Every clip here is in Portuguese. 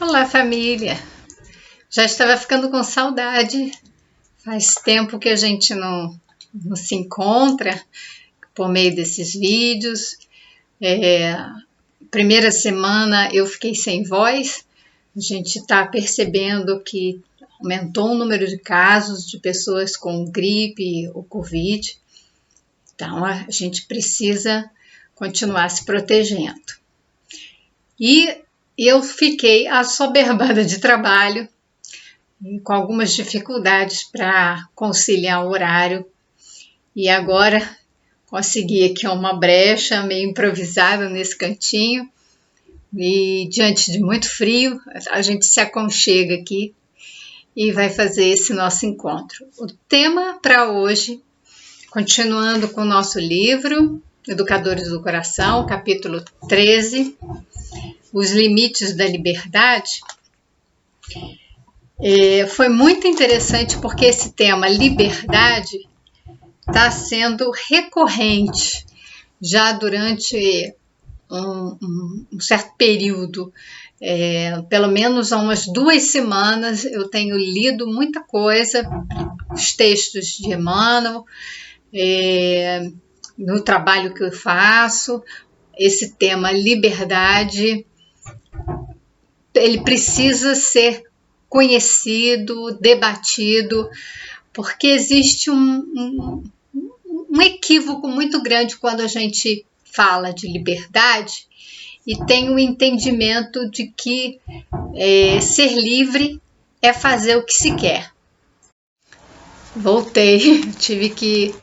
Olá, família! Já estava ficando com saudade. Faz tempo que a gente não se encontra por meio desses vídeos. Primeira semana eu fiquei sem voz. A gente está percebendo que aumentou o número de casos de pessoas com gripe ou Covid. Então, a gente precisa continuar se protegendo. E eu fiquei assoberbada de trabalho, com algumas dificuldades para conciliar o horário. E agora consegui aqui uma brecha meio improvisada nesse cantinho. E diante de muito frio, a gente se aconchega aqui e vai fazer esse nosso encontro. O tema para hoje, continuando com o nosso livro, Educadores do Coração, capítulo 13, Os Limites da Liberdade. Foi muito interessante porque esse tema, liberdade, está sendo recorrente já durante um certo período. Pelo menos há umas 2 semanas eu tenho lido muita coisa, os textos de Emmanuel, no trabalho que eu faço. Esse tema liberdade, ele precisa ser conhecido, debatido, porque existe um equívoco muito grande quando a gente fala de liberdade e tem o entendimento de que ser livre é fazer o que se quer. Voltei, tive que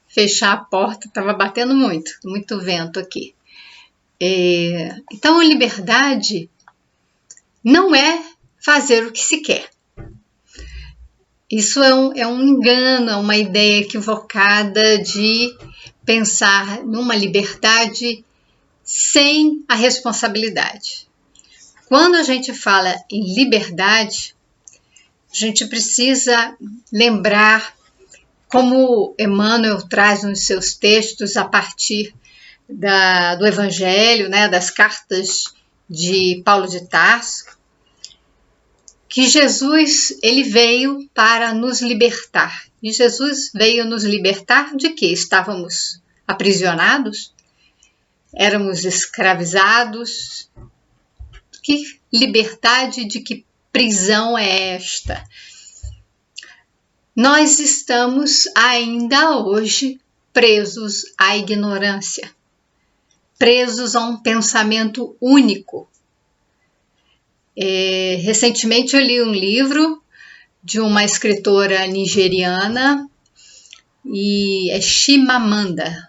fechar a porta, estava batendo muito vento aqui. Então, a liberdade não é fazer o que se quer. Isso é um engano, é uma ideia equivocada de pensar numa liberdade sem a responsabilidade. Quando a gente fala em liberdade, a gente precisa lembrar como Emmanuel traz nos seus textos a partir do Evangelho, das cartas de Paulo de Tarso, que Jesus ele veio para nos libertar. E Jesus veio nos libertar de quê? Estávamos aprisionados? Éramos escravizados? Que liberdade, de que prisão é esta? Nós estamos ainda hoje presos à ignorância, presos a um pensamento único. Recentemente eu li um livro de uma escritora nigeriana, e é Chimamanda.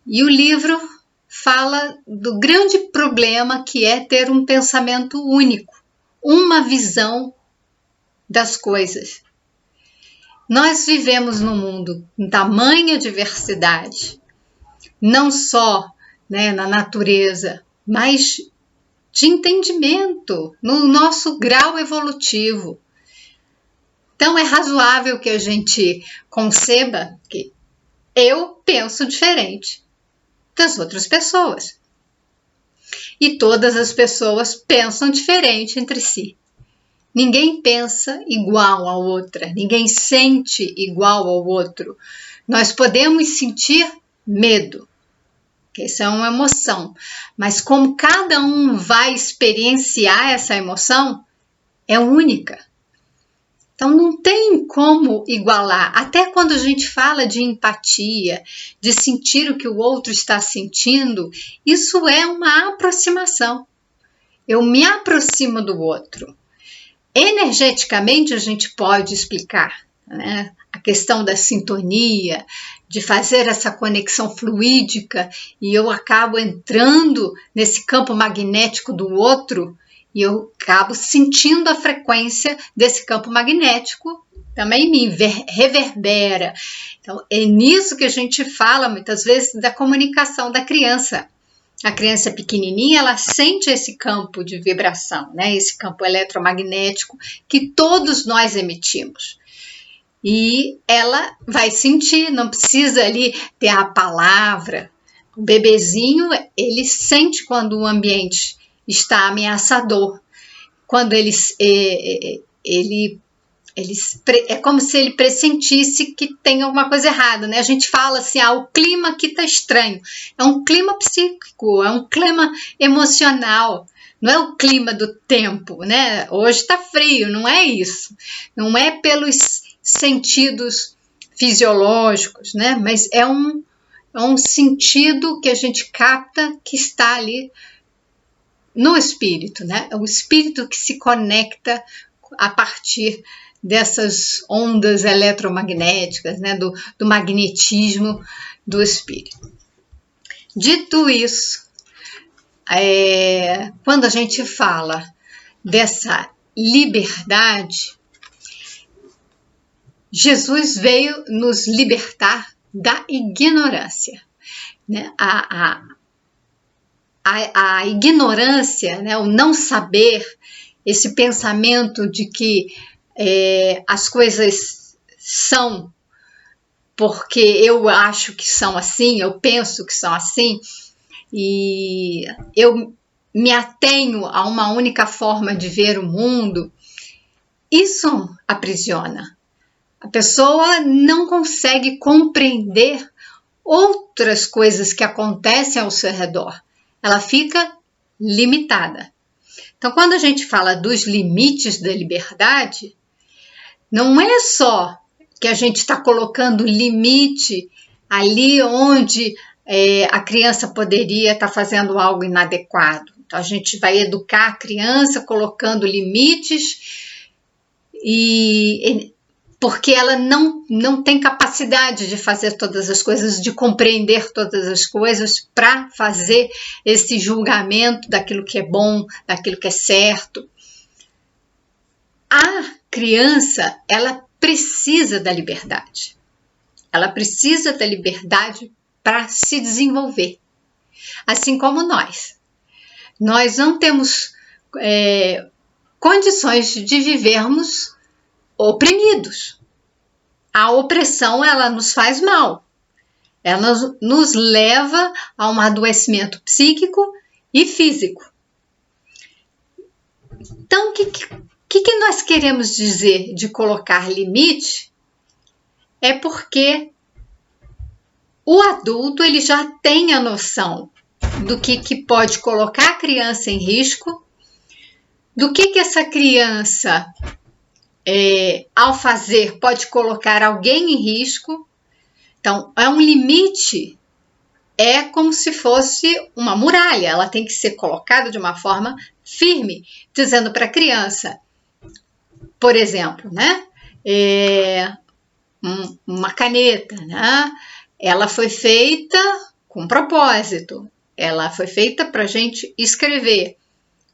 E o livro fala do grande problema que é ter um pensamento único, uma visão das coisas. Nós vivemos num mundo com tamanha diversidade, não só na natureza, mas de entendimento, no nosso grau evolutivo. Então, é razoável que a gente conceba que eu penso diferente das outras pessoas. E todas as pessoas pensam diferente entre si. Ninguém pensa igual à outra, ninguém sente igual ao outro. Nós podemos sentir medo, que isso é uma emoção, mas como cada um vai experienciar essa emoção, é única. Então, não tem como igualar. Até quando a gente fala de empatia, de sentir o que o outro está sentindo, isso é uma aproximação. Eu me aproximo do outro. Energeticamente, a gente pode explicar, a questão da sintonia, de fazer essa conexão fluídica, e eu acabo entrando nesse campo magnético do outro, e eu acabo sentindo a frequência desse campo magnético, também me reverbera. Então, é nisso que a gente fala muitas vezes da comunicação da criança. A criança pequenininha, ela sente esse campo de vibração, esse campo eletromagnético que todos nós emitimos. E ela vai sentir, não precisa ali ter a palavra. O bebezinho, ele sente quando o ambiente está ameaçador. quando ele é como se ele pressentisse que tem alguma coisa errada, né? A gente fala assim, o clima aqui tá estranho. É um clima psíquico, é um clima emocional, não é o clima do tempo, né? Hoje tá frio, não é isso. Não é pelos sentidos fisiológicos, né? Mas é um sentido que a gente capta que está ali no espírito, né? É o espírito que se conecta a partir dessas ondas eletromagnéticas, né? Do magnetismo do espírito. Dito isso, quando a gente fala dessa liberdade, Jesus veio nos libertar da ignorância, né? A ignorância, né? O não saber, esse pensamento de que as coisas são porque eu acho que são assim, eu penso que são assim, e eu me atenho a uma única forma de ver o mundo, isso aprisiona. A pessoa não consegue compreender outras coisas que acontecem ao seu redor. Ela fica limitada. Então, quando a gente fala dos limites da liberdade, não é só que a gente está colocando limite ali onde a criança poderia estar fazendo algo inadequado. Então, a gente vai educar a criança colocando limites porque ela não tem capacidade de fazer todas as coisas, de compreender todas as coisas para fazer esse julgamento daquilo que é bom, daquilo que é certo. A criança, ela precisa da liberdade. Ela precisa da liberdade para se desenvolver. Assim como nós. Nós não temos condições de vivermos oprimidos. A opressão, ela nos faz mal. Ela nos leva a um adoecimento psíquico e físico. Então, o que nós queremos dizer de colocar limite? É porque o adulto ele já tem a noção do que pode colocar a criança em risco, do que essa criança, ao fazer, pode colocar alguém em risco. Então, é um limite, é como se fosse uma muralha, ela tem que ser colocada de uma forma firme, dizendo para a criança, por exemplo, né? Uma caneta, né? Ela foi feita com propósito, ela foi feita para a gente escrever.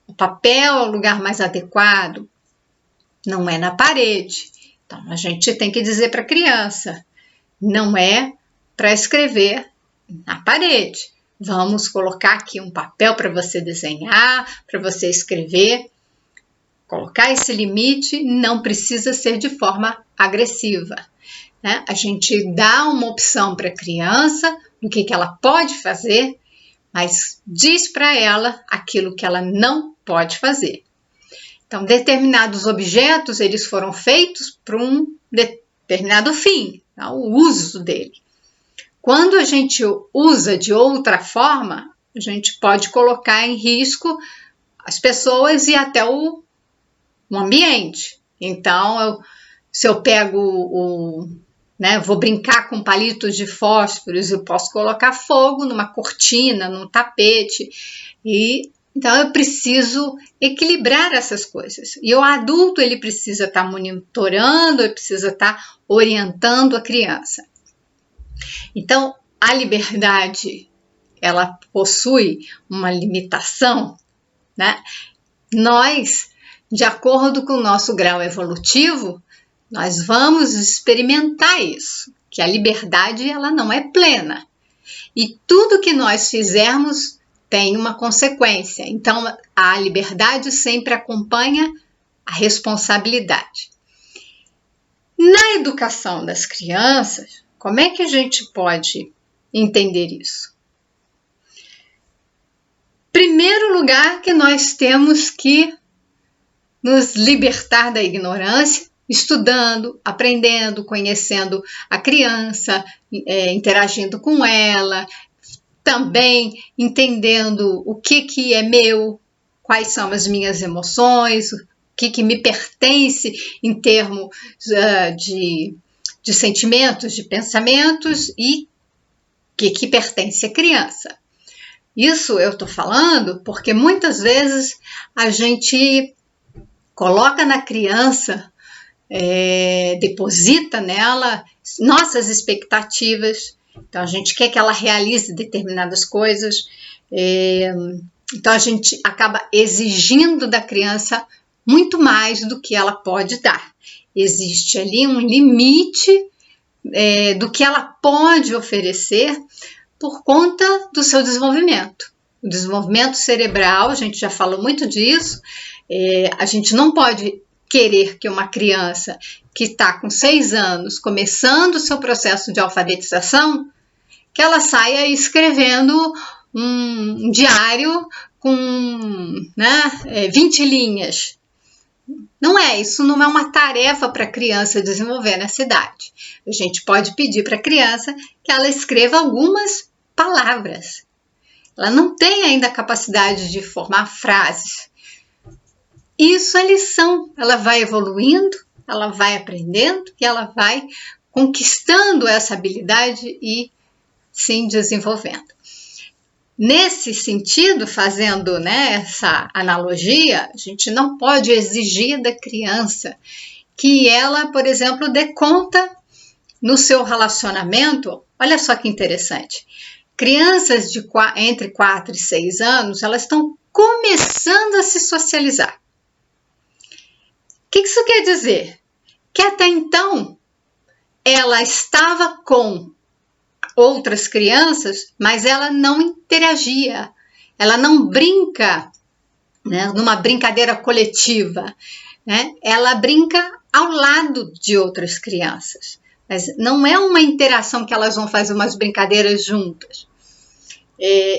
O papel é o lugar mais adequado, não é na parede. Então, a gente tem que dizer para a criança, não é para escrever na parede. Vamos colocar aqui um papel para você desenhar, para você escrever. Colocar esse limite não precisa ser de forma agressiva, né? A gente dá uma opção para a criança do que ela pode fazer, mas diz para ela aquilo que ela não pode fazer. Então, determinados objetos, eles foram feitos para um determinado fim, tá? O uso dele. Quando a gente usa de outra forma, a gente pode colocar em risco as pessoas e até o ambiente. Então, se eu pego vou brincar com palitos de fósforos, eu posso colocar fogo numa cortina, num tapete, então eu preciso equilibrar essas coisas. E o adulto, ele precisa estar monitorando, ele precisa estar orientando a criança. Então, a liberdade, ela possui uma limitação, né? Nós, de acordo com o nosso grau evolutivo, nós vamos experimentar isso, que a liberdade, ela não é plena. E tudo que nós fizermos tem uma consequência. Então, a liberdade sempre acompanha a responsabilidade. Na educação das crianças, como é que a gente pode entender isso? Primeiro lugar que nós temos que nos libertar da ignorância, estudando, aprendendo, conhecendo a criança, interagindo com ela, também entendendo o que é meu, quais são as minhas emoções, o que me pertence em termos de sentimentos, de pensamentos e o que pertence à criança. Isso eu estou falando porque muitas vezes a gente coloca na criança, deposita nela nossas expectativas. Então a gente quer que ela realize determinadas coisas, então a gente acaba exigindo da criança muito mais do que ela pode dar. Existe ali um limite do que ela pode oferecer por conta do seu desenvolvimento. O desenvolvimento cerebral, a gente já falou muito disso, a gente não pode querer que uma criança que está com 6 anos, começando o seu processo de alfabetização, que ela saia escrevendo um diário com 20 linhas. Isso não é uma tarefa para a criança desenvolver nessa idade. A gente pode pedir para a criança que ela escreva algumas palavras. Ela não tem ainda a capacidade de formar frases. Isso é lição. Ela vai evoluindo, ela vai aprendendo e ela vai conquistando essa habilidade e se desenvolvendo. Nesse sentido, fazendo essa analogia, a gente não pode exigir da criança que ela, por exemplo, dê conta no seu relacionamento. Olha só que interessante. Crianças entre 4 e 6 anos, elas estão começando a se socializar. O que isso quer dizer? Que até então ela estava com outras crianças, mas ela não interagia, ela não brinca, numa brincadeira coletiva, ela brinca ao lado de outras crianças, mas não é uma interação que elas vão fazer umas brincadeiras juntas.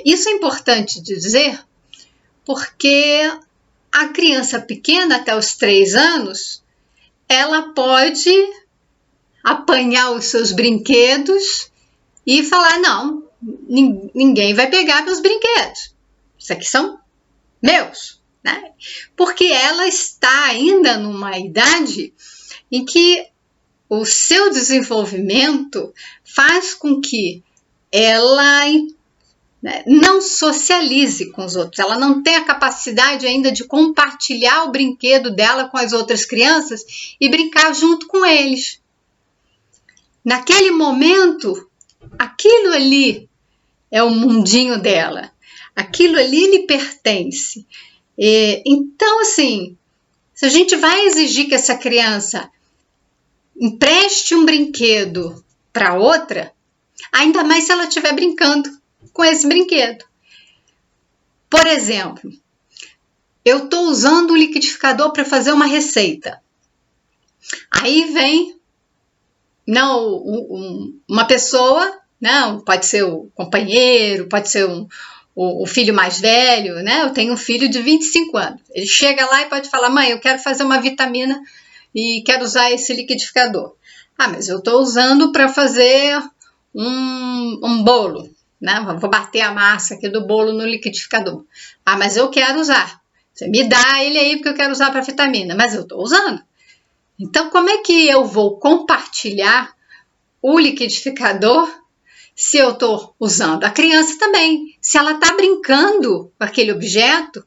Isso é importante de dizer, porque a criança pequena, até os 3 anos, ela pode apanhar os seus brinquedos e falar, não, ninguém vai pegar meus brinquedos, isso aqui são meus, porque ela está ainda numa idade em que o seu desenvolvimento faz com que ela não socialize com os outros, ela não tem a capacidade ainda de compartilhar o brinquedo dela com as outras crianças e brincar junto com eles. Naquele momento, aquilo ali é o mundinho dela, aquilo ali lhe pertence. Então, assim, se a gente vai exigir que essa criança empreste um brinquedo para outra, ainda mais se ela estiver brincando com esse brinquedo. Por exemplo, eu estou usando o liquidificador para fazer uma receita. Aí vem uma pessoa, pode ser o companheiro, pode ser o filho mais velho, eu tenho um filho de 25 anos. Ele chega lá e pode falar, mãe, eu quero fazer uma vitamina e quero usar esse liquidificador. Mas eu estou usando para fazer um bolo, vou bater a massa aqui do bolo no liquidificador. Mas eu quero usar. Você me dá ele aí porque eu quero usar para vitamina, mas eu estou usando. Então, como é que eu vou compartilhar o liquidificador se eu estou usando? A criança também. Se ela está brincando com aquele objeto,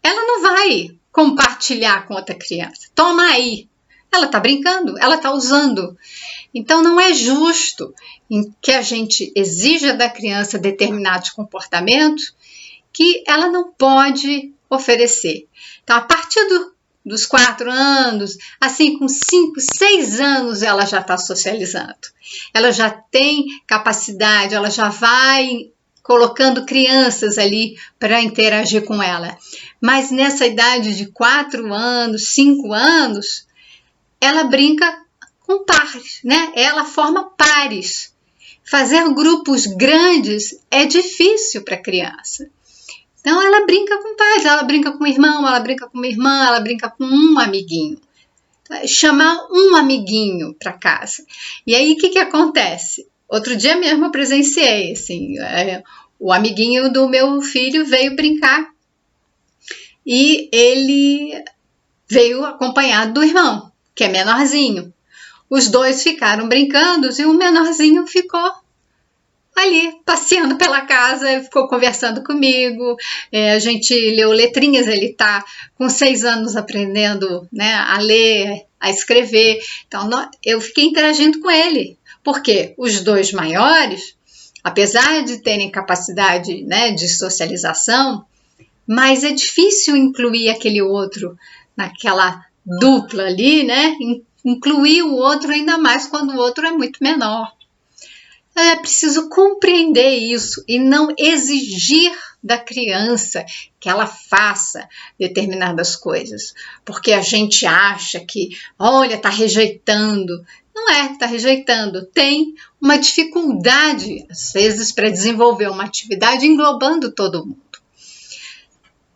ela não vai compartilhar com outra criança. Toma aí. Ela está brincando, ela está usando. Então, não é justo que a gente exija da criança determinados comportamentos que ela não pode oferecer. Então, a partir dos 4 anos, assim, com 5, 6 anos, ela já está socializando. Ela já tem capacidade, ela já vai colocando crianças ali para interagir com ela. Mas nessa idade de 4 anos, 5 anos, ela brinca com pares, Ela forma pares. Fazer grupos grandes é difícil para a criança. Então ela brinca com pais, ela brinca com o irmão, ela brinca com uma irmã, ela brinca com um amiguinho. Chamar um amiguinho para casa. E aí o que acontece? Outro dia mesmo eu presenciei, assim, o amiguinho do meu filho veio brincar e ele veio acompanhado do irmão, que é menorzinho. Os dois ficaram brincando e o menorzinho ficou ali, passeando pela casa, ficou conversando comigo, a gente leu letrinhas, ele está com 6 anos aprendendo, né, a ler, a escrever, então eu fiquei interagindo com ele, porque os dois maiores, apesar de terem capacidade, né, de socialização, mas é difícil incluir aquele outro naquela dupla ali, né, incluir o outro ainda mais quando o outro é muito menor. É preciso compreender isso e não exigir da criança que ela faça determinadas coisas, porque a gente acha que, olha, está rejeitando. Não é que está rejeitando, tem uma dificuldade, às vezes, para desenvolver uma atividade englobando todo mundo.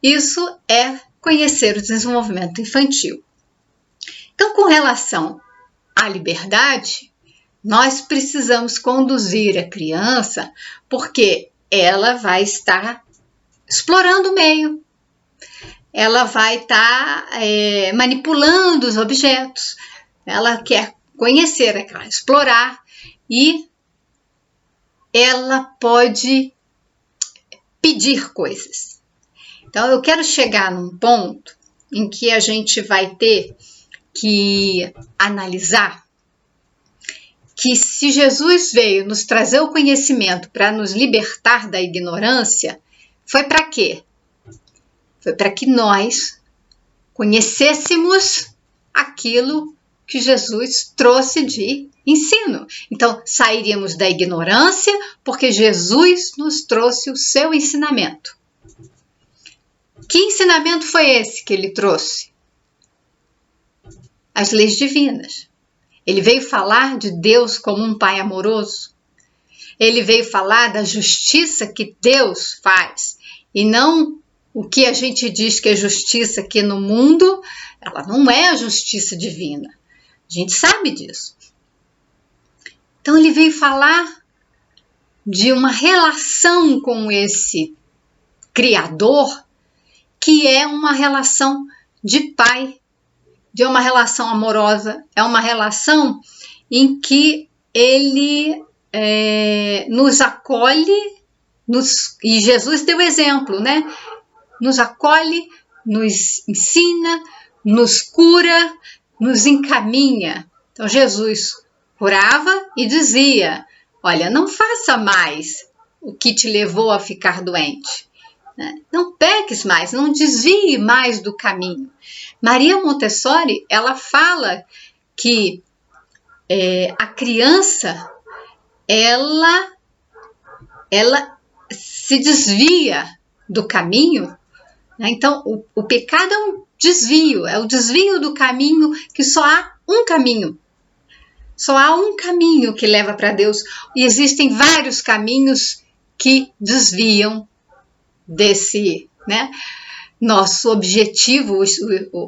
Isso é conhecer o desenvolvimento infantil. Então, com relação à liberdade, nós precisamos conduzir a criança porque ela vai estar explorando o meio, ela vai estar manipulando os objetos, ela quer conhecer, explorar e ela pode pedir coisas. Então, eu quero chegar num ponto em que a gente vai ter que analisar que se Jesus veio nos trazer o conhecimento para nos libertar da ignorância, foi para quê? Foi para que nós conhecêssemos aquilo que Jesus trouxe de ensino. Então, sairíamos da ignorância porque Jesus nos trouxe o seu ensinamento. Que ensinamento foi esse que ele trouxe? As leis divinas. Ele veio falar de Deus como um pai amoroso. Ele veio falar da justiça que Deus faz. E não o que a gente diz que é justiça aqui no mundo, ela não é a justiça divina. A gente sabe disso. Então ele veio falar de uma relação com esse Criador, que é uma relação de pai, de uma relação amorosa, é uma relação em que ele nos acolhe, e Jesus deu exemplo, né? Nos acolhe, nos ensina, nos cura, nos encaminha. Então Jesus curava e dizia, olha, não faça mais o que te levou a ficar doente. Não peques mais, não desvie mais do caminho. Maria Montessori, ela fala que a criança, ela se desvia do caminho, né? Então o pecado é um desvio, é o desvio do caminho, que só há um caminho. Só há um caminho que leva para Deus, e existem vários caminhos que desviam desse, né? Nosso objetivo,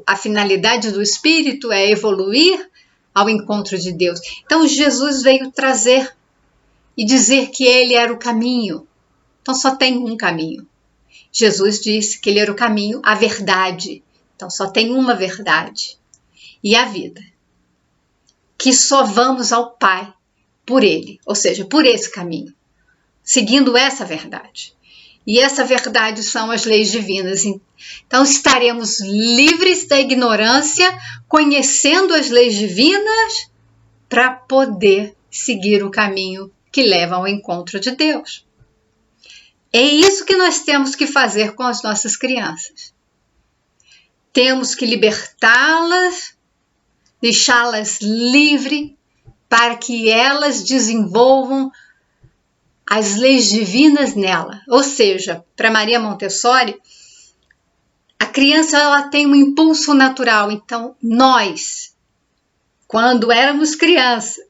a finalidade do Espírito é evoluir ao encontro de Deus. Então Jesus veio trazer e dizer que ele era o caminho. Então só tem um caminho. Jesus disse que ele era o caminho, a verdade. Então só tem uma verdade. E a vida. Que só vamos ao Pai por ele, ou seja, por esse caminho, seguindo essa verdade. E essa verdade são as leis divinas. Então estaremos livres da ignorância, conhecendo as leis divinas, para poder seguir o caminho que leva ao encontro de Deus. É isso que nós temos que fazer com as nossas crianças. Temos que libertá-las, deixá-las livres, para que elas desenvolvam as leis divinas nela. Ou seja, para Maria Montessori, a criança ela tem um impulso natural. Então, nós, quando éramos crianças,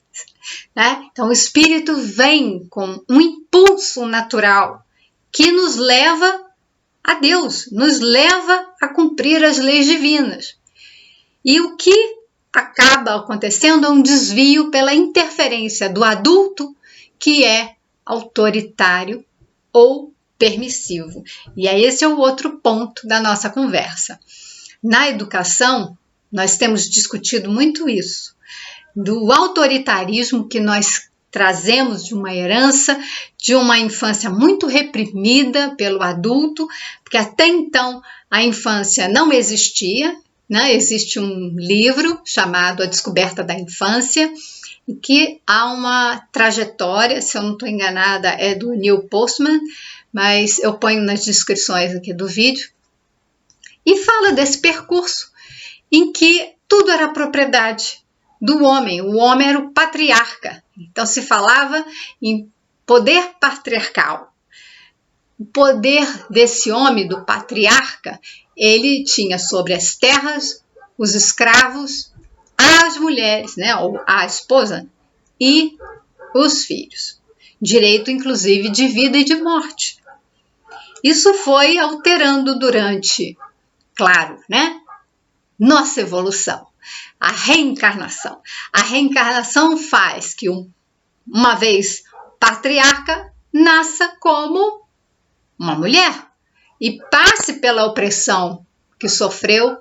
né? Então o Espírito vem com um impulso natural que nos leva a Deus, nos leva a cumprir as leis divinas. E o que acaba acontecendo é um desvio pela interferência do adulto, que é autoritário ou permissivo. E esse é o outro ponto da nossa conversa. Na educação, nós temos discutido muito isso, do autoritarismo que nós trazemos de uma herança, de uma infância muito reprimida pelo adulto, porque até então a infância não existia, né? Existe um livro chamado A Descoberta da Infância, e que há uma trajetória, se eu não estou enganada, é do Neil Postman, mas eu ponho nas descrições aqui do vídeo, e fala desse percurso em que tudo era propriedade do homem. O homem era o patriarca. Então se falava em poder patriarcal. O poder desse homem, do patriarca, ele tinha sobre as terras, os escravos, as mulheres, né, ou a esposa e os filhos. Direito, inclusive, de vida e de morte. Isso foi alterando durante, claro, né, nossa evolução. A reencarnação. A reencarnação faz que, uma vez patriarca, nasça como uma mulher e passe pela opressão que sofreu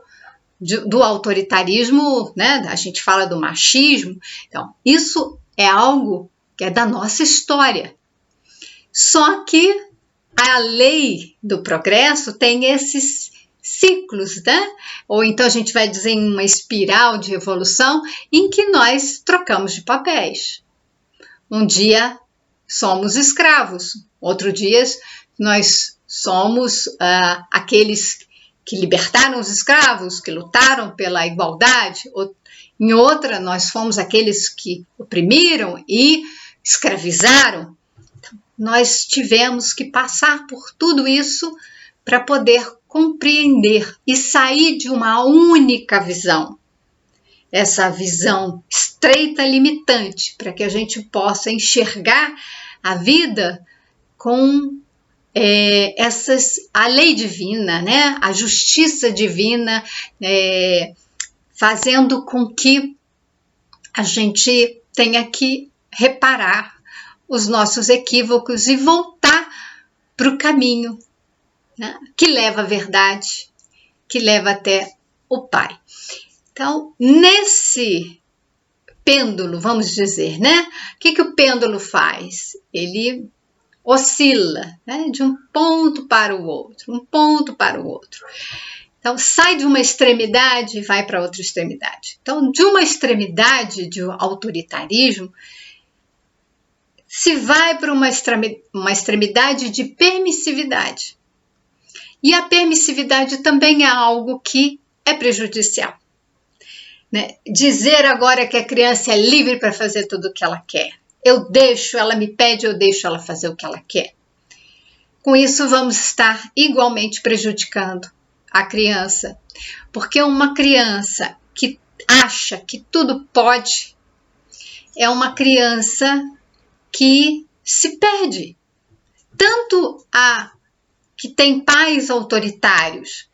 do autoritarismo, né? A gente fala do machismo. Então, isso é algo que é da nossa história. Só que a lei do progresso tem esses ciclos, né? Ou então a gente vai dizer em uma espiral de evolução em que nós trocamos de papéis. Um dia somos escravos, outro dia nós somos aqueles que libertaram os escravos, que lutaram pela igualdade. Em outra, nós fomos aqueles que oprimiram e escravizaram. Então, nós tivemos que passar por tudo isso para poder compreender e sair de uma única visão. Essa visão estreita, limitante, para que a gente possa enxergar a vida com a lei divina, né? A justiça divina, fazendo com que a gente tenha que reparar os nossos equívocos e voltar para o caminho, né, que leva à verdade, que leva até o Pai. Então, nesse pêndulo, vamos dizer, né? O que o pêndulo faz? Ele oscila, né, de um ponto para o outro, um ponto para o outro. Então, sai de uma extremidade e vai para outra extremidade. Então, de uma extremidade de autoritarismo, se vai para uma extremidade de permissividade. E a permissividade também é algo que é prejudicial. Né? Dizer agora que a criança é livre para fazer tudo o que ela quer. Eu deixo, ela me pede, eu deixo ela fazer o que ela quer. Com isso, vamos estar igualmente prejudicando a criança. Porque uma criança que acha que tudo pode é uma criança que se perde. Tanto a que tem pais autoritários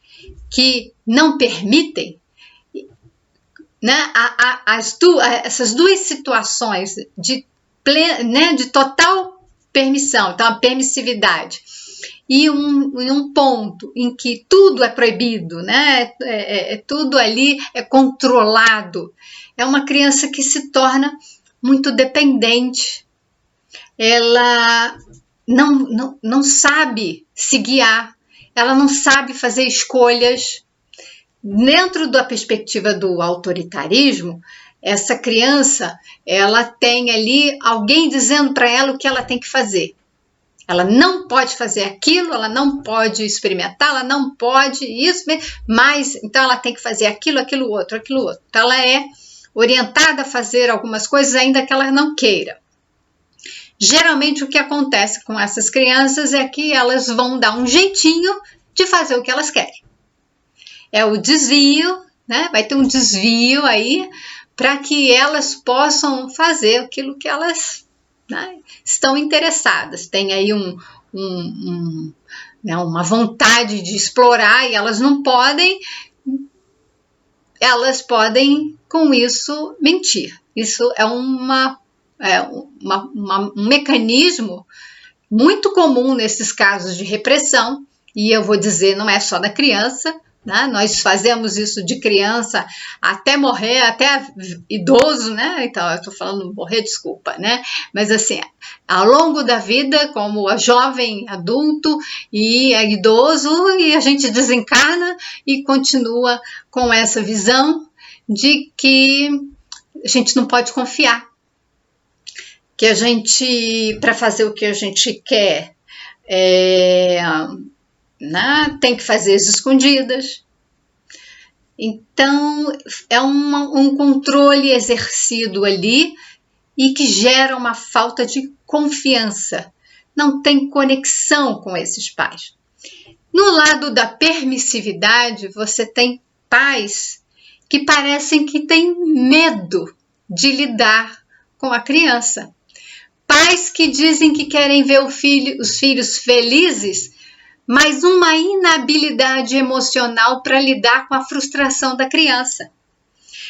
que não permitem, né, essas duas situações de total permissão, então a permissividade, e um ponto em que tudo é proibido, né, tudo ali é controlado, é uma criança que se torna muito dependente, ela não sabe se guiar, ela não sabe fazer escolhas. Dentro da perspectiva do autoritarismo, essa criança, ela tem ali alguém dizendo para ela o que ela tem que fazer. Ela não pode fazer aquilo, ela não pode experimentar, ela não pode isso, mas então ela tem que fazer aquilo, aquilo outro. Então ela é orientada a fazer algumas coisas ainda que ela não queira. Geralmente o que acontece com essas crianças é que elas vão dar um jeitinho de fazer o que elas querem. É o desvio, né? Vai ter um desvio aí para que elas possam fazer aquilo que elas, né, estão interessadas. Tem aí né, uma vontade de explorar e elas não podem, elas podem com isso mentir. Isso é um mecanismo muito comum nesses casos de repressão, e eu vou dizer, não é só da criança, né? Nós fazemos isso de criança até morrer, até idoso, né? Então, eu tô falando morrer, desculpa, né? Mas assim, ao longo da vida, como a jovem, adulto e idoso, e a gente desencarna e continua com essa visão de que a gente não pode confiar, que a gente, para fazer o que a gente quer, né, tem que fazer as escondidas. Então, é um controle exercido ali e que gera uma falta de confiança. Não tem conexão com esses pais. No lado da permissividade, você tem pais que parecem que têm medo de lidar com a criança. Pais que dizem que querem ver os filhos felizes, mas uma inabilidade emocional para lidar com a frustração da criança.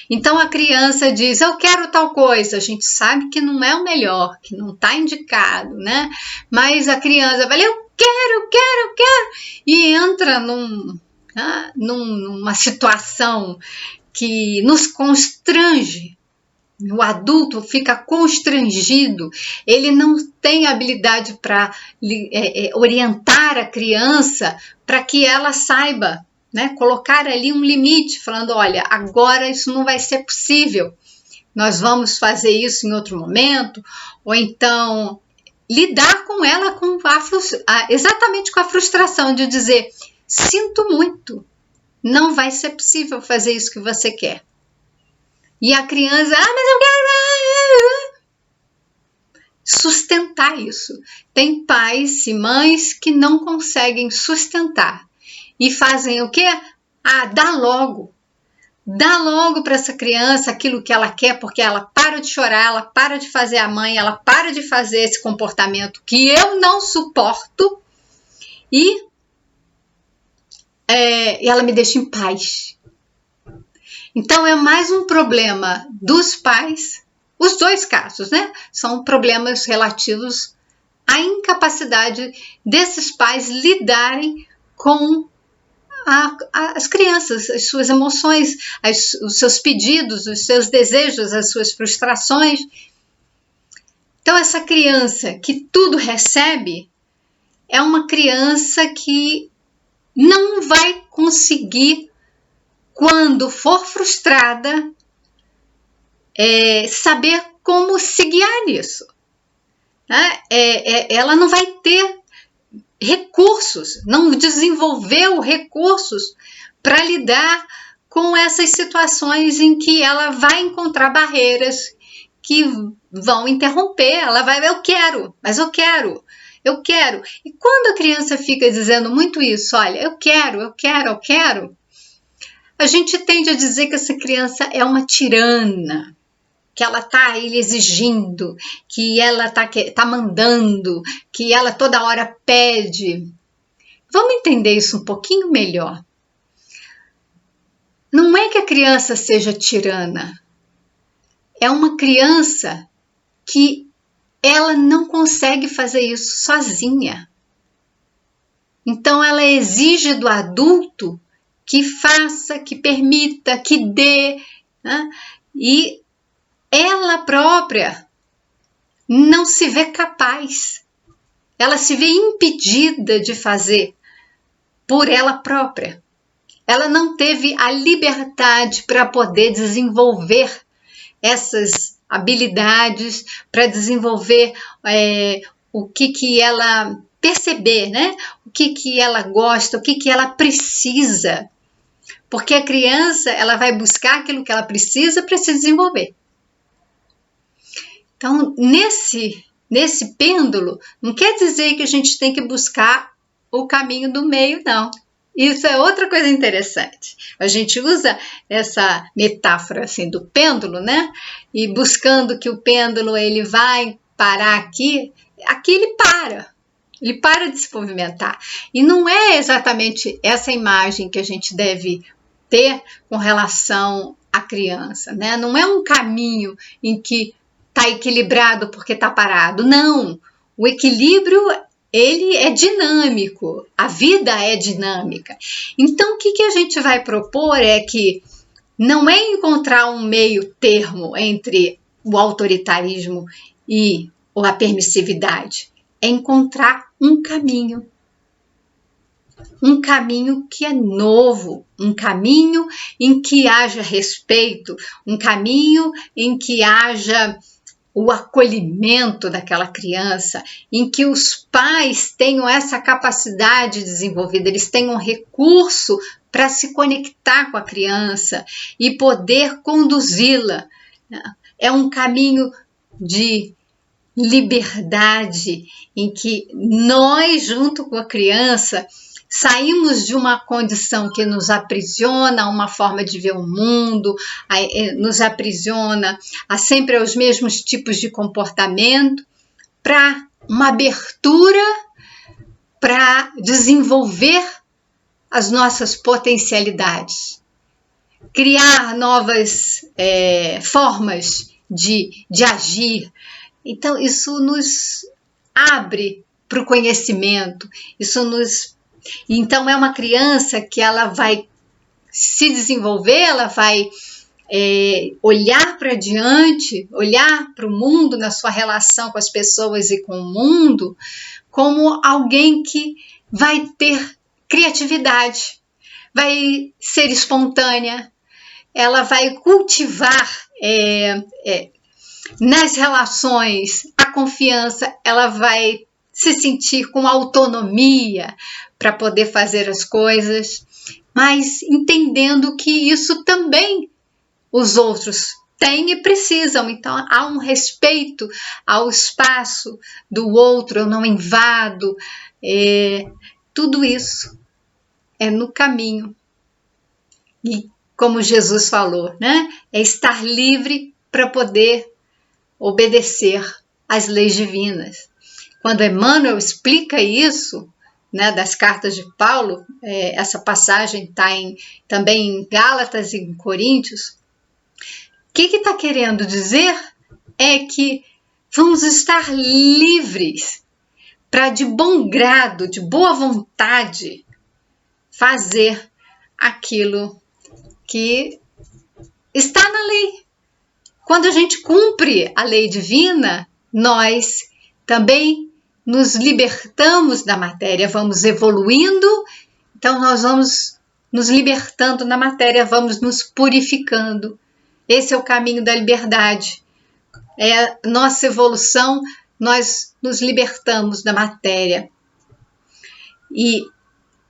Então a criança diz, eu quero tal coisa, a gente sabe que não é o melhor, que não está indicado, né? Mas a criança vai, eu quero, e entra numa situação que nos constrange. O adulto fica constrangido, ele não tem habilidade para orientar a criança para que ela saiba, né, colocar ali um limite, falando, olha, agora isso não vai ser possível, nós vamos fazer isso em outro momento, ou então lidar com ela exatamente com a frustração de dizer, sinto muito, não vai ser possível fazer isso que você quer. E a criança, mas eu quero sustentar isso. Tem pais e mães que não conseguem sustentar e fazem o quê? Dá logo para essa criança aquilo que ela quer, porque ela para de chorar, ela para de fazer a mãe, ela para de fazer esse comportamento que eu não suporto e ela me deixa em paz. Então, é mais um problema dos pais, os dois casos, né? São problemas relativos à incapacidade desses pais lidarem com as crianças, as suas emoções, os seus pedidos, os seus desejos, as suas frustrações. Então, essa criança que tudo recebe é uma criança que não vai conseguir, quando for frustrada, saber como se guiar nisso. Né? Ela não vai ter recursos, não desenvolveu recursos para lidar com essas situações em que ela vai encontrar barreiras que vão interromper. Ela vai, eu quero. E quando a criança fica dizendo muito isso, olha, eu quero, a gente tende a dizer que essa criança é uma tirana, que ela está exigindo, que ela está mandando, que ela toda hora pede. Vamos entender isso um pouquinho melhor. Não é que a criança seja tirana, é uma criança que ela não consegue fazer isso sozinha. Então ela exige do adulto que faça, que permita, que dê, né? E ela própria não se vê capaz, ela se vê impedida de fazer por ela própria. Ela não teve a liberdade para poder desenvolver essas habilidades, para desenvolver o que ela perceber, né? O que ela gosta, o que ela precisa. Porque a criança, ela vai buscar aquilo que ela precisa para se desenvolver. Então, nesse pêndulo, não quer dizer que a gente tem que buscar o caminho do meio, não. Isso é outra coisa interessante. A gente usa essa metáfora assim do pêndulo, né? E buscando que o pêndulo ele vai parar aqui ele para. ele para de se movimentar. E não é exatamente essa imagem que a gente deve ter com relação à criança, né? Não é um caminho em que está equilibrado porque está parado. Não, o equilíbrio ele é dinâmico, a vida é dinâmica. Então, o que a gente vai propor é que não é encontrar um meio termo entre o autoritarismo e a permissividade, é encontrar um caminho que é novo, um caminho em que haja respeito, um caminho em que haja o acolhimento daquela criança, em que os pais tenham essa capacidade desenvolvida, eles tenham recurso para se conectar com a criança e poder conduzi-la. É um caminho de liberdade em que nós, junto com a criança, saímos de uma condição que nos aprisiona a uma forma de ver o mundo, nos aprisiona a sempre aos mesmos tipos de comportamento, para uma abertura para desenvolver as nossas potencialidades, criar novas formas de agir. Então, isso nos abre para o conhecimento, Então, é uma criança que ela vai se desenvolver, ela vai olhar para diante, olhar para o mundo na sua relação com as pessoas e com o mundo, como alguém que vai ter criatividade, vai ser espontânea, ela vai cultivar nas relações a confiança, ela vai se sentir com autonomia para poder fazer as coisas, mas entendendo que isso também os outros têm e precisam. Então, há um respeito ao espaço do outro, eu não invado. Tudo isso é no caminho. E como Jesus falou, né? É estar livre para poder obedecer às leis divinas. Quando Emmanuel explica isso, né, das cartas de Paulo, essa passagem está também em Gálatas e em Coríntios, o que está querendo dizer é que vamos estar livres para, de bom grado, de boa vontade, fazer aquilo que está na lei. Quando a gente cumpre a lei divina, nós também nos libertamos da matéria, vamos evoluindo, então nós vamos nos libertando da matéria, vamos nos purificando. Esse é o caminho da liberdade. É nossa evolução, nós nos libertamos da matéria. E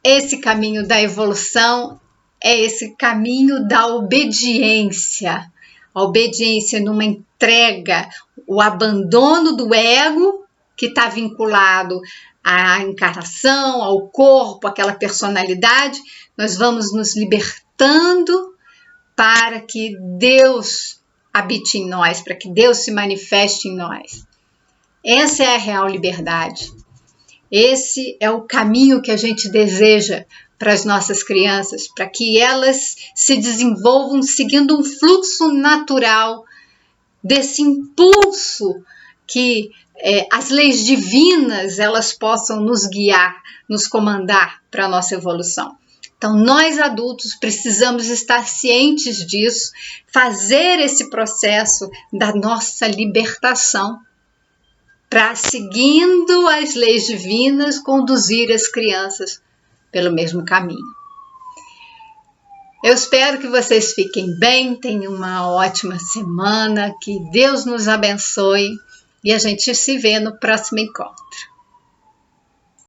esse caminho da evolução é esse caminho da obediência. A obediência numa entrega, o abandono do ego, que está vinculado à encarnação, ao corpo, àquela personalidade, nós vamos nos libertando para que Deus habite em nós, para que Deus se manifeste em nós. Essa é a real liberdade. Esse é o caminho que a gente deseja para as nossas crianças, para que elas se desenvolvam seguindo um fluxo natural desse impulso que as leis divinas elas possam nos guiar, nos comandar para a nossa evolução. Então, nós adultos precisamos estar cientes disso, fazer esse processo da nossa libertação para, seguindo as leis divinas, conduzir as crianças pelo mesmo caminho. Eu espero que vocês fiquem bem, tenham uma ótima semana, que Deus nos abençoe e a gente se vê no próximo encontro.